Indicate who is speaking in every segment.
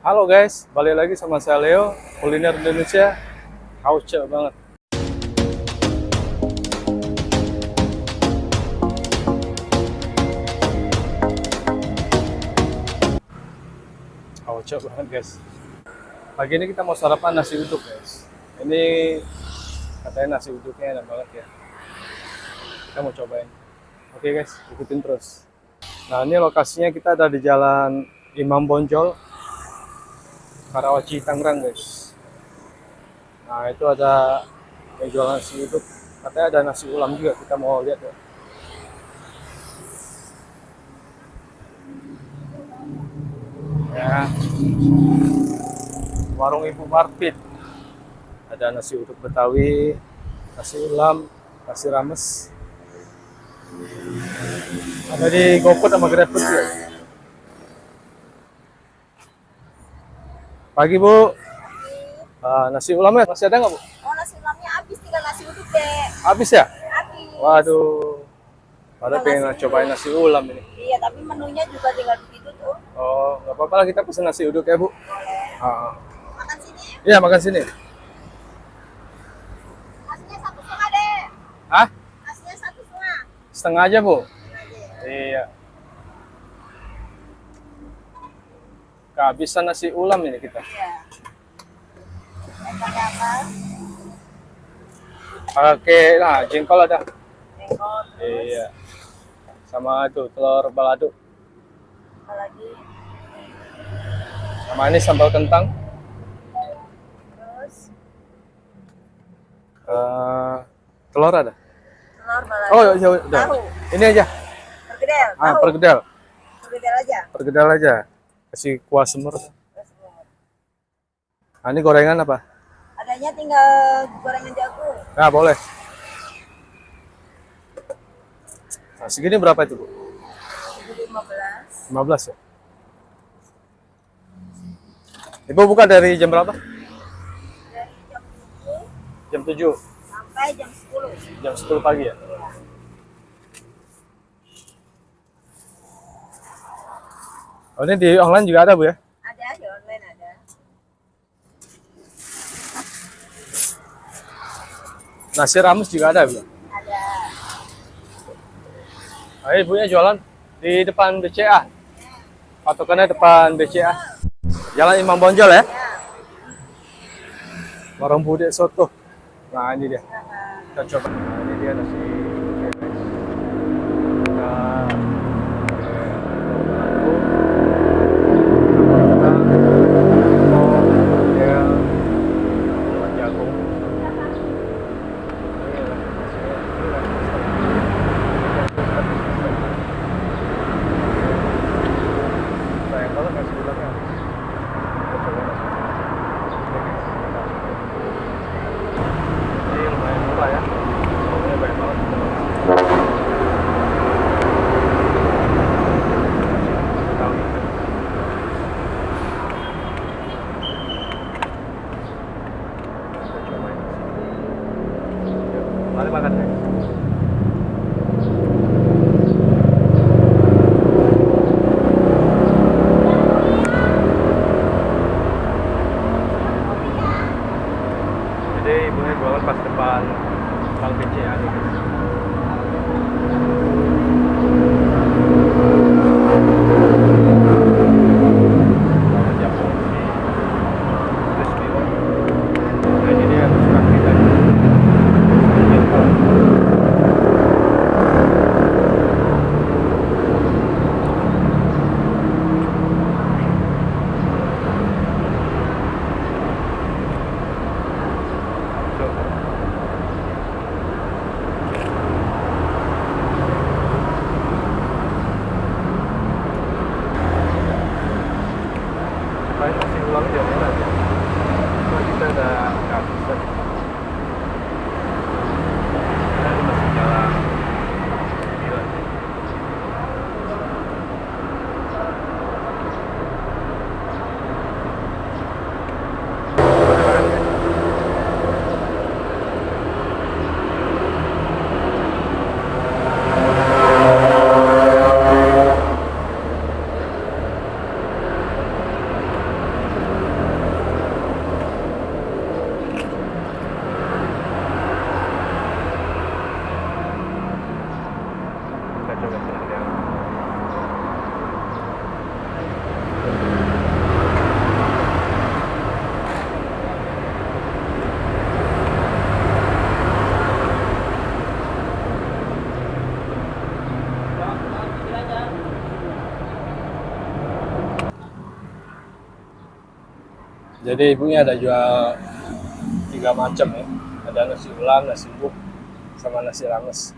Speaker 1: Halo guys, balik lagi sama saya Leo, kuliner Indonesia, hauce banget. Hauce banget guys. Pagi ini kita mau sarapan nasi uduk guys. Ini katanya nasi uduknya enak banget ya. Kita mau cobain. Oke guys, ikutin terus. Nah ini lokasinya kita ada di Jalan Imam Bonjol, Karawaci, Tangerang guys. Nah itu ada yang jualan nasi uduk, katanya ada nasi ulam juga, kita mau lihat ya. Ya, warung Ibu Marpit. Ada nasi uduk Betawi, nasi ulam, nasi rames. Ada di GoFood sama GrabFood ya. Pagi Bu. Nasi ulamnya masih ada nggak Bu?
Speaker 2: Oh, nasi ulamnya habis, tinggal nasi uduk deh.
Speaker 1: Habis ya?
Speaker 2: Habis.
Speaker 1: Waduh. Pada pengen cobain nasi ulam ini.
Speaker 2: Iya, tapi menunya juga tinggal begitu tuh.
Speaker 1: Oh, nggak apa-apa lah, kita pesen nasi uduk ya Bu.
Speaker 2: Boleh. Makan sini.
Speaker 1: Iya, makan sini.
Speaker 2: Nasinya 1,5 deh.
Speaker 1: Hah?
Speaker 2: Nasinya 1,5.
Speaker 1: Setengah aja Bu.
Speaker 2: Aja.
Speaker 1: Iya. Kehabisan nasi ulam ini kita.
Speaker 2: Iya. Pakai apa?
Speaker 1: Pakai, nah jengkol ada.
Speaker 2: Jengkol terus.
Speaker 1: Iya. Sama itu telur balado.
Speaker 2: Apa lagi?
Speaker 1: Sama ini sambal kentang.
Speaker 2: Terus
Speaker 1: Telur ada.
Speaker 2: telur balado.
Speaker 1: Oh, ya udah.
Speaker 2: Tahu.
Speaker 1: Ini aja.
Speaker 2: Pergedel. Tahu.
Speaker 1: Pergedel.
Speaker 2: Pergedel aja.
Speaker 1: Pergedel aja. Kasih kuah semur.
Speaker 2: Terus,
Speaker 1: Nah, ini gorengan apa?
Speaker 2: adanya tinggal gorengan jagung.
Speaker 1: Nah, boleh. Nah, segini berapa itu, Bu?
Speaker 2: 15.
Speaker 1: 15 ya? Ibu buka dari jam berapa?
Speaker 2: Dari jam 7
Speaker 1: Jam 7.
Speaker 2: sampai jam 10.
Speaker 1: Jam 10 pagi ya?
Speaker 2: Iya.
Speaker 1: Oh, ini di online juga ada, Bu ya?
Speaker 2: Ada di online ada.
Speaker 1: Nasi rames juga ada, Bu?
Speaker 2: Ada.
Speaker 1: Nah, ibunya jualan di depan BCA. Patokannya depan BCA. Jalan Imam Bonjol ya?
Speaker 2: Ya.
Speaker 1: Warung Bude Soto. Nah, ini dia.
Speaker 2: Nah,
Speaker 1: Kita coba. Nah, ini dia nasi. Nah, ini lumayan murah ya. Harganya banyak banget. Jadi ibunya ada jual 3 macam ya. Ada nasi ulam, nasi buk, sama nasi rames.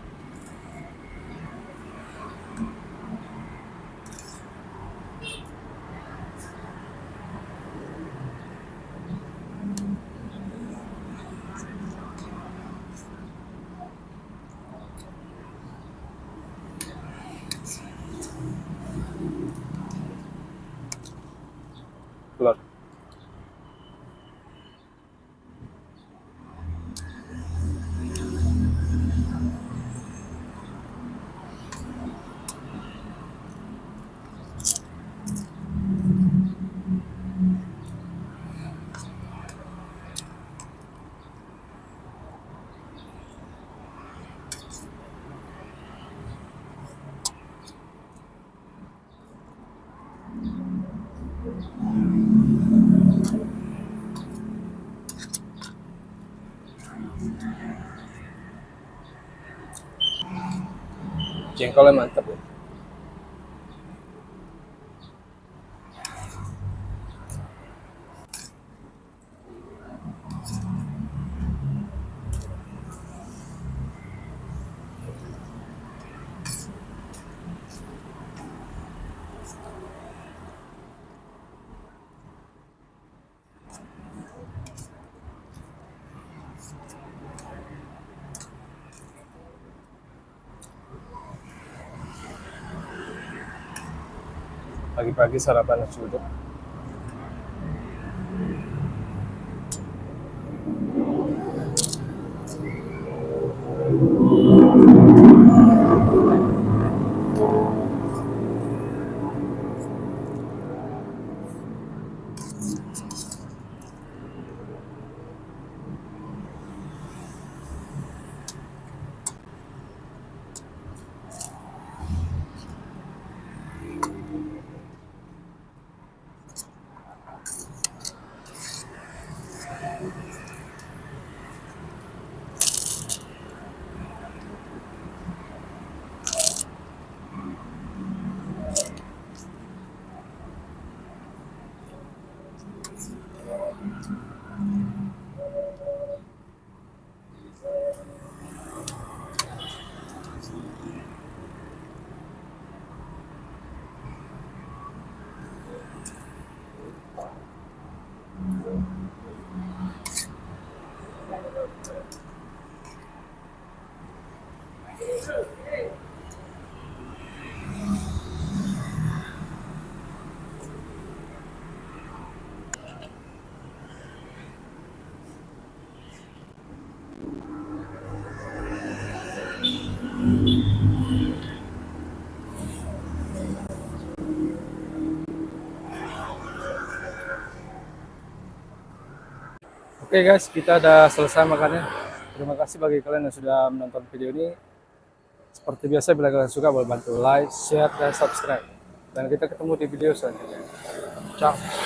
Speaker 1: Telur. Jengkolnya mantap ya. Pagi-pagi sarapan nasi uduk. Oke guys, kita udah selesai makannya. Terima kasih bagi kalian yang sudah menonton video ini. Seperti biasa, bila kalian suka, boleh bantu like, share, dan subscribe. Dan kita ketemu di video selanjutnya. Ciao.